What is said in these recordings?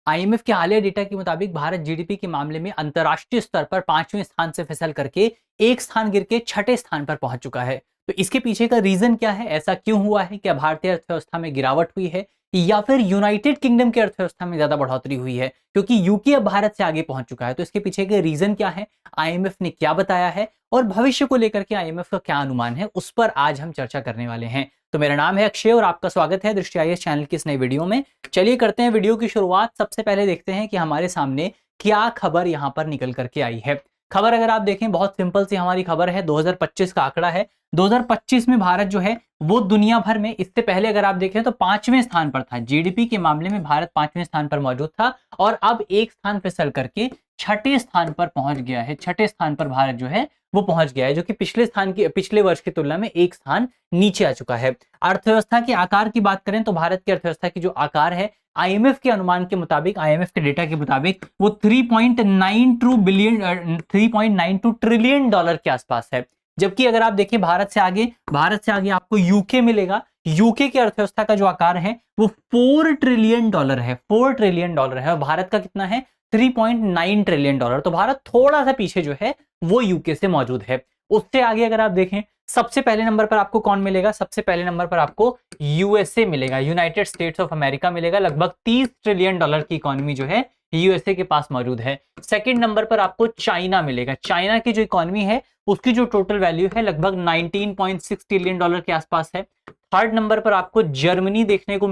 IMF के हालिया data के मुताबिक भारत जीडीपी के मामले में अंतर्राष्ट्रीय स्तर पर 5वें स्थान से फिसल करके एक स्थान गिर के 6ठे स्थान पर पहुंच चुका है। तो इसके पीछे का रीजन क्या है, ऐसा क्यों हुआ है? क्या भारतीय अर्थव्यवस्था में गिरावट हुई है या फिर यूनाइटेड किंगडम की अर्थव्यवस्था में ज्यादा बढ़ोतरी हुई है, क्योंकि यूके अब भारत से आगे पहुंच चुका है? तो इसके पीछे के रीजन क्या है, आईएमएफ ने क्या बताया है और भविष्य को लेकर के आईएमएफ का क्या अनुमान है, उस पर आज हम चर्चा करने वाले हैं। तो मेरा नाम है अक्षय और आपका स्वागत है दृष्टि आईएएस चैनल की इस नई वीडियो में। चलिए करते हैं वीडियो की शुरुआत। सबसे पहले देखते हैं कि हमारे सामने क्या खबर यहां पर निकल करके आई है। खबर अगर आप देखें बहुत सिंपल सी हमारी खबर है, 2025 का आंकड़ा है। 2025 में भारत जो है वो दुनिया भर में, इससे पहले अगर आप देखें तो 5वें स्थान पर था। जीडीपी के मामले में भारत 5वें स्थान पर मौजूद था और अब एक स्थान फिसल करके 6ठे स्थान पर पहुंच गया है। 6ठे स्थान पर भारत जो है वो पहुंच गया है, जो कि पिछले वर्ष की तुलना में एक स्थान नीचे आ चुका है। अर्थव्यवस्था के आकार की बात करें तो भारत की अर्थव्यवस्था की जो आकार है, आईएमएफ के अनुमान के मुताबिक, आईएमएफ के डेटा के मुताबिक वो 3.92 ट्रिलियन डॉलर के आसपास है। जबकि अगर आप देखिए भारत से आगे आपको यूके मिलेगा। यूके की अर्थव्यवस्था का जो आकार है वो 4 ट्रिलियन डॉलर है। 4 ट्रिलियन डॉलर है और भारत का कितना है, 3.9 ट्रिलियन डॉलर। तो भारत थोड़ा सा पीछे जो है वो यूके से मौजूद है। उससे आगे अगर आप देखें, सबसे पहले नंबर पर आपको कौन मिलेगा? सबसे पहले नंबर पर आपको यूएसए मिलेगा, यूनाइटेड स्टेट्स ऑफ अमेरिका मिलेगा। लगभग 30 ट्रिलियन डॉलर की इकोनॉमी जो है यूएसए के पास मौजूद है। सेकंड नंबर पर आपको चाइना मिलेगा। चाइना की जो इकोनॉमी है उसकी जो टोटल वैल्यू है लगभग 19.6 ट्रिलियन डॉलर के आसपास है। थर्ड नंबर पर आपको जर्मनी देखने को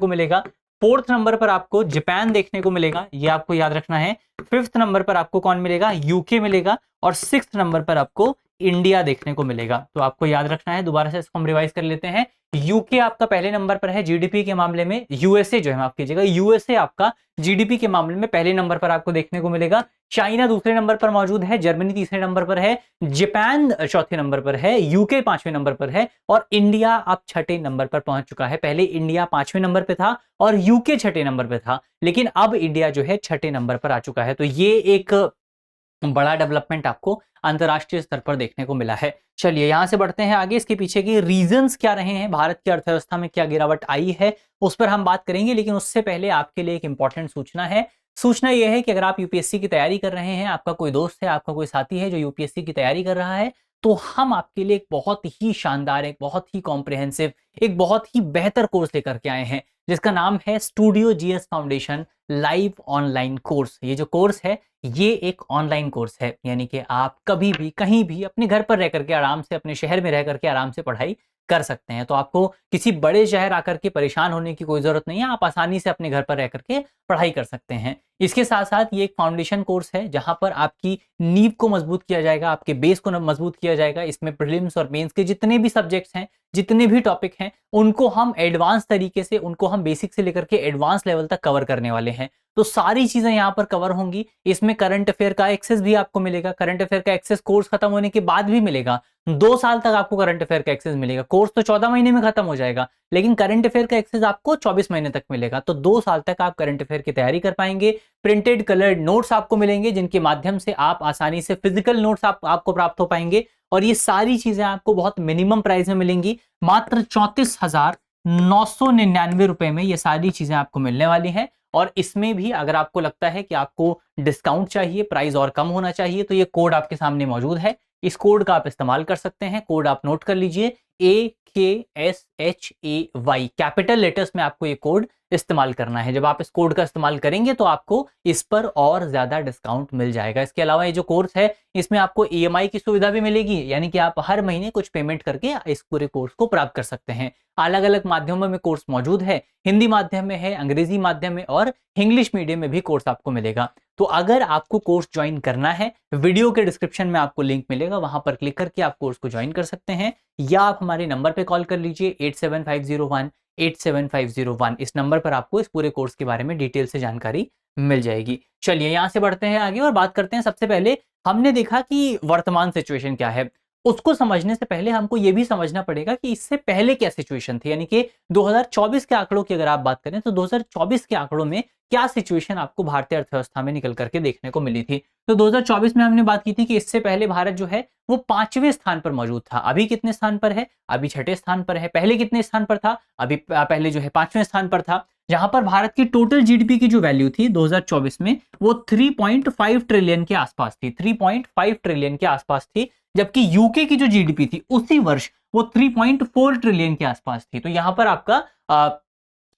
मिलेगा। फोर्थ नंबर पर आपको जापान देखने को मिलेगा, ये आपको याद रखना है। फिफ्थ नंबर पर आपको कौन मिलेगा? यूके मिलेगा। और सिक्स्थ नंबर पर आपको इंडिया देखने को मिलेगा। तो आपको याद रखना है, दोबारा से इसको हम रिवाइज कर लेते हैं। यूके आपका पहले नंबर पर है जीडीपी के मामले में। यूएसए जो है, माफ कीजिएगा, यूएसए आपका जीडीपी के मामले में पहले नंबर पर आपको देखने को मिलेगा। चाइना दूसरे नंबर पर मौजूद है, जर्मनी तीसरे नंबर पर है, जापान चौथे नंबर पर है, यूके 5वें नंबर पर है और इंडिया अब 6ठे नंबर पर पहुंच चुका है। पहले इंडिया 5वें नंबर पे था और यूके 6ठे नंबर पे था, लेकिन अब इंडिया जो है 6ठे नंबर पर आ चुका है। तो ये एक बड़ा डेवलपमेंट आपको अंतरराष्ट्रीय स्तर पर देखने को मिला है। चलिए यहां से बढ़ते हैं आगे, इसके पीछे के रीजंस क्या रहे हैं, भारत की अर्थव्यवस्था में क्या गिरावट आई है, उस पर हम बात करेंगे। लेकिन उससे पहले आपके लिए एक इंपॉर्टेंट सूचना है। सूचना यह है कि अगर आप यूपीएससी की तैयारी कर रहे हैं, आपका कोई दोस्त है, आपका कोई साथी है जो यूपीएससी की तैयारी कर रहा है, तो हम आपके लिए एक बहुत ही शानदार, एक बहुत ही कॉम्प्रिहेंसिव, एक बहुत ही बेहतर कोर्स लेकर के आए हैं, जिसका नाम है studio GS foundation live online course. ये जो कोर्स है ये एक ऑनलाइन कोर्स है, यानी कि आप कभी भी कहीं भी अपने घर पर रह करके आराम से, अपने शहर में रह करके आराम से पढ़ाई कर सकते हैं। तो आपको किसी बड़े शहर आकर के परेशान होने की कोई जरूरत नहीं है, आप आसानी से अपने घर पर रह करके पढ़ाई कर सकते हैं। इसके साथ साथ ये एक फाउंडेशन कोर्स है जहां पर आपकी नींव को मजबूत किया जाएगा, आपके बेस को मजबूत किया जाएगा। इसमें प्रीलिम्स और मेंस के जितने भी सब्जेक्ट्स हैं, जितने भी टॉपिक हैं, उनको हम एडवांस तरीके से, उनको हम बेसिक से लेकर के एडवांस लेवल तक कवर करने वाले हैं। तो सारी चीजें यहाँ पर कवर होंगी। इसमें करंट अफेयर का एक्सेस भी आपको मिलेगा। करंट अफेयर का एक्सेस कोर्स खत्म होने के बाद भी मिलेगा। 2 साल तक आपको करंट अफेयर का एक्सेस मिलेगा। कोर्स तो 14 महीने में खत्म हो जाएगा, लेकिन करंट अफेयर का एक्सेस आपको 24 महीने तक मिलेगा। तो 2 साल तक आप करंट अफेयर की तैयारी कर पाएंगे। प्रिंटेड कलर्ड नोट्स आपको मिलेंगे, जिनके माध्यम से आप आसानी से फिजिकल नोट्स आपको प्राप्त हो पाएंगे। और ये सारी चीजें आपको बहुत मिनिमम प्राइस में मिलेंगी, मात्र 34,999 रुपए में ये सारी चीजें आपको मिलने वाली हैं। और इसमें भी अगर आपको लगता है कि आपको डिस्काउंट चाहिए, प्राइस और कम होना चाहिए, तो ये कोड आपके सामने मौजूद है। इस कोड का आप इस्तेमाल कर सकते हैं। कोड आप नोट कर लीजिए, AKSHAY, कैपिटल लेटर्स में आपको ये कोड इस्तेमाल करना है। जब आप इस कोड का इस्तेमाल करेंगे तो आपको इस पर और ज्यादा डिस्काउंट मिल जाएगा। इसके अलावा ये जो कोर्स है इसमें आपको EMI की सुविधा भी मिलेगी, यानी कि आप हर महीने कुछ पेमेंट करके इस पूरे कोर्स को प्राप्त कर सकते हैं। अलग अलग माध्यमों में कोर्स मौजूद है, हिंदी माध्यम में है, अंग्रेजी माध्यम में और इंग्लिश मीडियम में भी कोर्स आपको मिलेगा। तो अगर आपको कोर्स ज्वाइन करना है, वीडियो के डिस्क्रिप्शन में आपको लिंक मिलेगा, वहां पर क्लिक करके आप कोर्स को ज्वाइन कर सकते हैं, या आप हमारे नंबर पे कॉल कर लीजिए 8750187501। इस नंबर पर आपको इस पूरे कोर्स के बारे में डिटेल से जानकारी मिल जाएगी। चलिए यहां से बढ़ते हैं आगे और बात करते हैं। सबसे पहले हमने देखा कि वर्तमान सिचुएशन क्या है। उसको समझने से पहले हमको ये भी समझना पड़ेगा कि इससे पहले क्या सिचुएशन थी, यानी कि 2024 के आंकड़ों की अगर आप बात करें तो 2024 के आंकड़ों में क्या सिचुएशन आपको भारतीय अर्थव्यवस्था में निकल करके देखने को मिली थी। तो 2024 में हमने बात की थी कि इससे पहले भारत जो है वो 5वें स्थान पर मौजूद था। अभी कितने स्थान पर है? अभी 6ठे स्थान पर है। पहले कितने स्थान पर था? अभी पहले जो है 5वें स्थान पर था। जहां पर भारत की टोटल जीडीपी की जो वैल्यू थी 2024 में वो 3.5 ट्रिलियन के आसपास थी, 3.5 ट्रिलियन के आसपास थी, जबकि यूके की जो जीडीपी थी उसी वर्ष वो 3.4 ट्रिलियन के आसपास थी। तो यहां पर आपका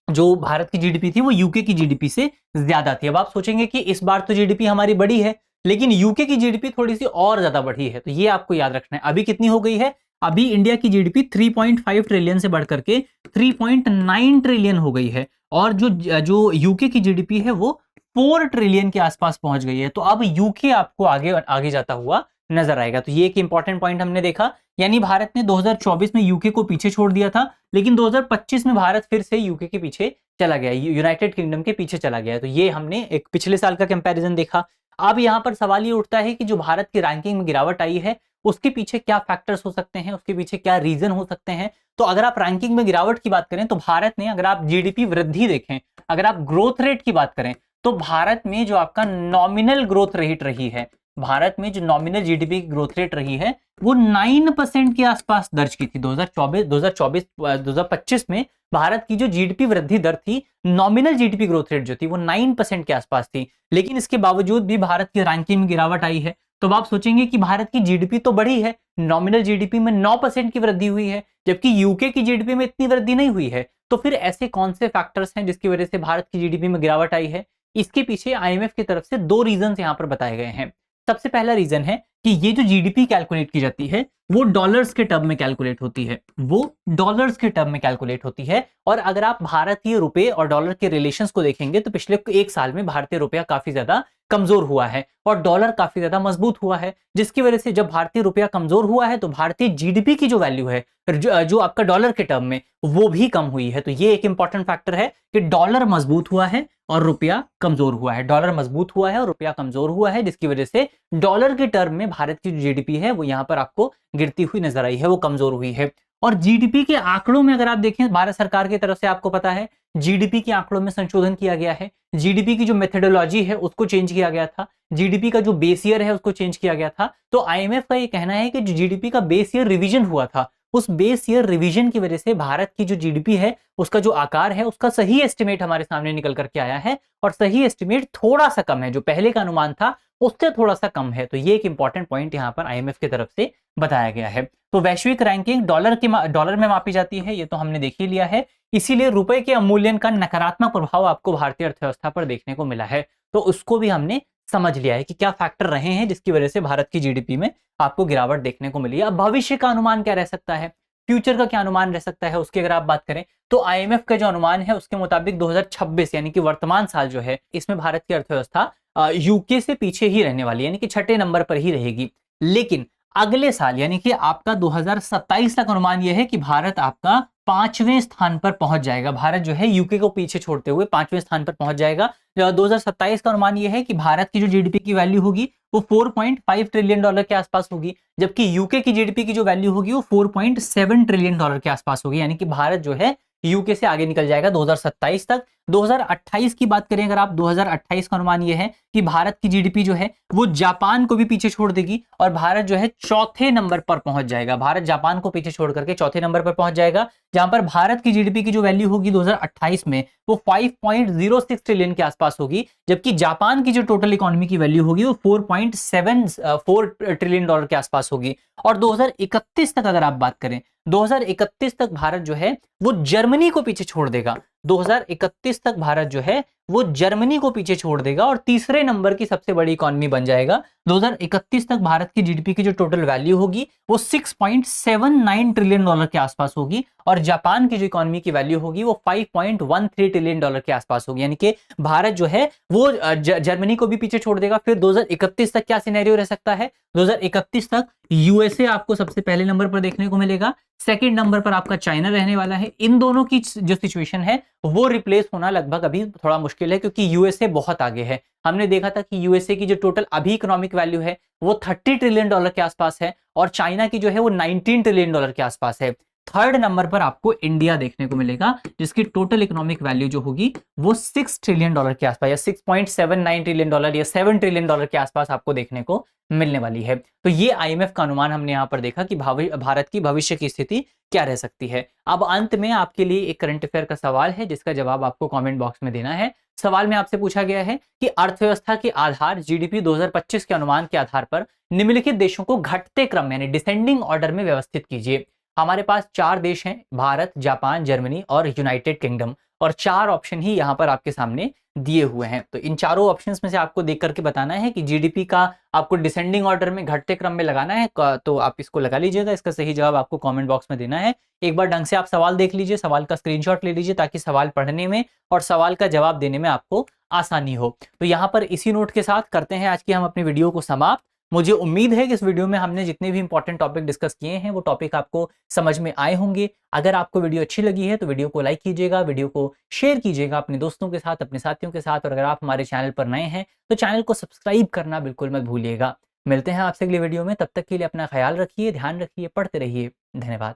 जो भारत की जीडीपी थी वो यूके की जीडीपी से ज्यादा थी। अब आप सोचेंगे कि इस बार तो जीडीपी हमारी बढ़ी है, लेकिन यूके की जीडीपी थोड़ी सी और ज्यादा बढ़ी है, तो ये आपको याद रखना है। अभी कितनी हो गई है? अभी इंडिया की जीडीपी 3.5 ट्रिलियन से बढ़कर के 3.9 ट्रिलियन हो गई है, और जो यूके की जीडीपी है वो 4 ट्रिलियन के आसपास पहुंच गई है। तो अब यूके आपको आगे आगे जाता हुआ नजर आएगा। तो ये एक इंपॉर्टेंट पॉइंट हमने देखा, यानी भारत ने 2024 में यूके को पीछे छोड़ दिया था, लेकिन 2025 में भारत फिर से यूके के पीछे चला गया, यूनाइटेड किंगडम के पीछे चला गया। तो ये हमने एक पिछले साल का कंपैरिजन देखा। अब यहां पर सवाल ये उठता है कि जो भारत की रैंकिंग में गिरावट आई है उसके पीछे क्या फैक्टर्स हो सकते हैं, उसके पीछे क्या रीजन हो सकते हैं। तो अगर आप रैंकिंग में गिरावट की बात करें तो भारत ने, अगर आप जीडीपी वृद्धि देखें, अगर आप ग्रोथ रेट की बात करें, तो भारत में जो आपका नॉमिनल ग्रोथ रेट रही है, भारत में जो नॉमिनल जीडीपी की ग्रोथ रेट रही है वो 9% के आसपास दर्ज की थी। 2025 में भारत की जो जीडीपी वृद्धि दर थी, नॉमिनल जीडीपी ग्रोथ रेट जो थी वो 9% के आसपास थी, लेकिन इसके बावजूद भी भारत की रैंकिंग में गिरावट आई है। तो आप सोचेंगे कि भारत की जीडीपी तो बढ़ी है, नॉमिनल जीडीपी में 9% की वृद्धि हुई है, जबकि यूके की जीडीपी में इतनी वृद्धि नहीं हुई है। तो फिर ऐसे कौन से फैक्टर्स हैं जिसकी वजह से भारत की जीडीपी में गिरावट आई है? इसके पीछे आईएमएफ की तरफ से 2 रीजन यहां पर बताए गए हैं। सबसे पहला रीजन है कि ये जो जीडीपी कैलकुलेट की जाती है वो डॉलर्स के टर्म में कैलकुलेट होती है, वो डॉलर्स के टर्म में कैलकुलेट होती है। और अगर आप भारतीय रुपए और डॉलर के रिलेशंस को देखेंगे तो पिछले 1 साल में भारतीय रुपया काफी ज्यादा कमजोर हुआ है और डॉलर काफी ज्यादा मजबूत हुआ है, जिसकी वजह से जब भारतीय रुपया कमजोर हुआ है तो भारतीय जीडीपी की जो वैल्यू है जो आपका डॉलर के टर्म में वो भी कम हुई है। तो ये एक इंपॉर्टेंट फैक्टर है कि डॉलर मजबूत हुआ है और रुपया कमजोर हुआ है, डॉलर मजबूत हुआ है और रुपया कमजोर हुआ है, जिसकी वजह से डॉलर के टर्म में भारत की जो जीडीपी है वो यहां पर आपको गिरती हुई नजर आई है, वो कमजोर हुई है। और जीडीपी के आंकड़ों में अगर आप देखें, भारत सरकार की तरफ से आपको पता है जीडीपी के आंकड़ों में संशोधन किया गया है, जीडीपी की जो मेथोडोलॉजी है उसको चेंज किया गया था, जीडीपी का जो बेस ईयर है उसको चेंज किया गया था। तो आईएमएफ का ये कहना है कि जो जीडीपी का बेस ईयर रिवीजन हुआ था, उस बेस ईयर रिवीजन की वजह से भारत की जो जीडीपी है उसका जो आकार है उसका सही एस्टिमेट हमारे सामने निकल करके आया है, और सही एस्टिमेट थोड़ा सा कम है, जो पहले का अनुमान था उससे थोड़ा सा कम है। तो ये एक इंपॉर्टेंट पॉइंट यहाँ पर आईएमएफ की तरफ से बताया गया है। तो वैश्विक रैंकिंग डॉलर में मापी जाती है, ये तो हमने देख ही लिया है, इसीलिए रुपए के अवमूल्यन का नकारात्मक प्रभाव आपको भारतीय अर्थव्यवस्था पर देखने को मिला है। तो उसको भी हमने समझ लिया है कि क्या फैक्टर रहे हैं जिसकी वजह से भारत की जीडीपी में आपको गिरावट देखने को मिली है। अब भविष्य का अनुमान क्या रह सकता है, फ्यूचर का क्या अनुमान रह सकता है, उसकी अगर आप बात करें तो आईएमएफ का जो अनुमान है उसके मुताबिक 2026 यानी कि वर्तमान साल जो है इसमें भारत की अर्थव्यवस्था यूके से पीछे ही रहने वाली है, यानी कि 6ठे नंबर पर ही रहेगी। लेकिन अगले साल यानी कि आपका 2027 तक अनुमान यह है कि भारत आपका 5वें स्थान पर पहुंच जाएगा, भारत जो है यूके को पीछे छोड़ते हुए 5वें स्थान पर पहुंच जाएगा। 2027 का अनुमान यह है कि भारत की जो जीडीपी की वैल्यू होगी वो 4.5 ट्रिलियन डॉलर के आसपास होगी, जबकि यूके की जीडीपी की जो वैल्यू होगी वो 4.7 ट्रिलियन डॉलर के आसपास होगी, यानी कि भारत जो है यूके से आगे निकल जाएगा 2027 तक। 2028 की बात करें अगर आप, 2028 का अनुमान यह है कि भारत की जीडीपी जो है वो जापान को भी पीछे छोड़ देगी और भारत जो है 4थे नंबर पर पहुंच जाएगा, भारत जापान को पीछे छोड़ करके 4थे नंबर पर पहुंच जाएगा, जहां पर भारत की जीडीपी की जो वैल्यू होगी 2028 में वो 5.06 ट्रिलियन के आसपास होगी, जबकि जापान की जो टोटल इकोनॉमी की वैल्यू होगी वो 4.74 ट्रिलियन डॉलर के आसपास होगी। और 2031 तक अगर आप बात करें, 2031 तक भारत जो है वो जर्मनी को पीछे छोड़ देगा, 2031 तक भारत जो है वो जर्मनी को पीछे छोड़ देगा और तीसरे नंबर की सबसे बड़ी इकोनॉमी बन जाएगा। 2031 तक भारत की जीडीपी की जो टोटल वैल्यू होगी वो 6.79 ट्रिलियन डॉलर के आसपास होगी और जापान की जो इकोनॉमी की वैल्यू होगी वो 5.13 ट्रिलियन डॉलर के आसपास होगी, यानी कि भारत जो है वो जर्मनी को भी पीछे छोड़ देगा। फिर 2031 तक क्या सिनेरियो रह सकता है, 2031 तक यूएसए आपको सबसे पहले नंबर पर देखने को मिलेगा, सेकंड नंबर पर आपका चाइना रहने वाला है। इन दोनों की जो सिचुएशन है वो रिप्लेस होना लगभग अभी थोड़ा मुश्किल है, क्योंकि यूएसए बहुत आगे है। हमने देखा था कि यूएसए की जो टोटल अभी इकोनॉमिक वैल्यू है वो 30 ट्रिलियन डॉलर के आसपास है और चाइना की जो है वो 19 ट्रिलियन डॉलर के आसपास है। थर्ड नंबर पर आपको इंडिया देखने को मिलेगा, जिसकी टोटल इकोनॉमिक वैल्यू जो होगी वो $6 ट्रिलियन के आसपास या $6.79 ट्रिलियन या $7 ट्रिलियन के आसपास आपको देखने को मिलने वाली है। तो ये आईएमएफ का अनुमान हमने यहां पर देखा कि भारत की भविष्य की स्थिति क्या रह सकती है। अब अंत में आपके लिए एक करंट अफेयर का सवाल है, जिसका जवाब आपको कमेंट बॉक्स में देना है। सवाल में आपसे पूछा गया है कि अर्थव्यवस्था के आधार जीडीपी 2025 के अनुमान के आधार पर निम्नलिखित देशों को घटते क्रम यानी डिसेंडिंग ऑर्डर में व्यवस्थित कीजिए। हमारे पास 4 देश हैं, भारत, जापान, जर्मनी और यूनाइटेड किंगडम, और 4 ऑप्शन ही यहां पर आपके सामने दिए हुए हैं। तो इन चारों ऑप्शंस में से आपको देख करके बताना है कि जीडीपी का आपको डिसेंडिंग ऑर्डर में घटते क्रम में लगाना है, तो आप इसको लगा लीजिएगा। इसका सही जवाब आपको कमेंट बॉक्स में देना है। एक बार ढंग से आप सवाल देख लीजिए, सवाल का स्क्रीनशॉट ले लीजिए, ताकि सवाल पढ़ने में और सवाल का जवाब देने में आपको आसानी हो। तो यहाँ पर इसी नोट के साथ करते हैं आज की हम अपनी वीडियो को समाप्त। मुझे उम्मीद है कि इस वीडियो में हमने जितने भी इंपॉर्टेंट टॉपिक डिस्कस किए हैं वो टॉपिक आपको समझ में आए होंगे। अगर आपको वीडियो अच्छी लगी है तो वीडियो को लाइक कीजिएगा, वीडियो को शेयर कीजिएगा अपने दोस्तों के साथ, अपने साथियों के साथ, और अगर आप हमारे चैनल पर नए हैं तो चैनल को सब्सक्राइब करना बिल्कुल मत भूलिएगा। मिलते हैं आपसे अगली वीडियो में, तब तक के लिए अपना ख्याल रखिए, ध्यान रखिए, पढ़ते रहिए। धन्यवाद।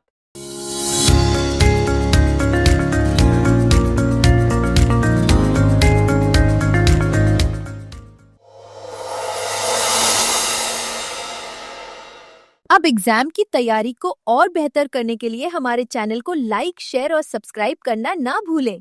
अब एग्जाम की तैयारी को और बेहतर करने के लिए हमारे चैनल को लाइक, शेयर और सब्सक्राइब करना ना भूलें।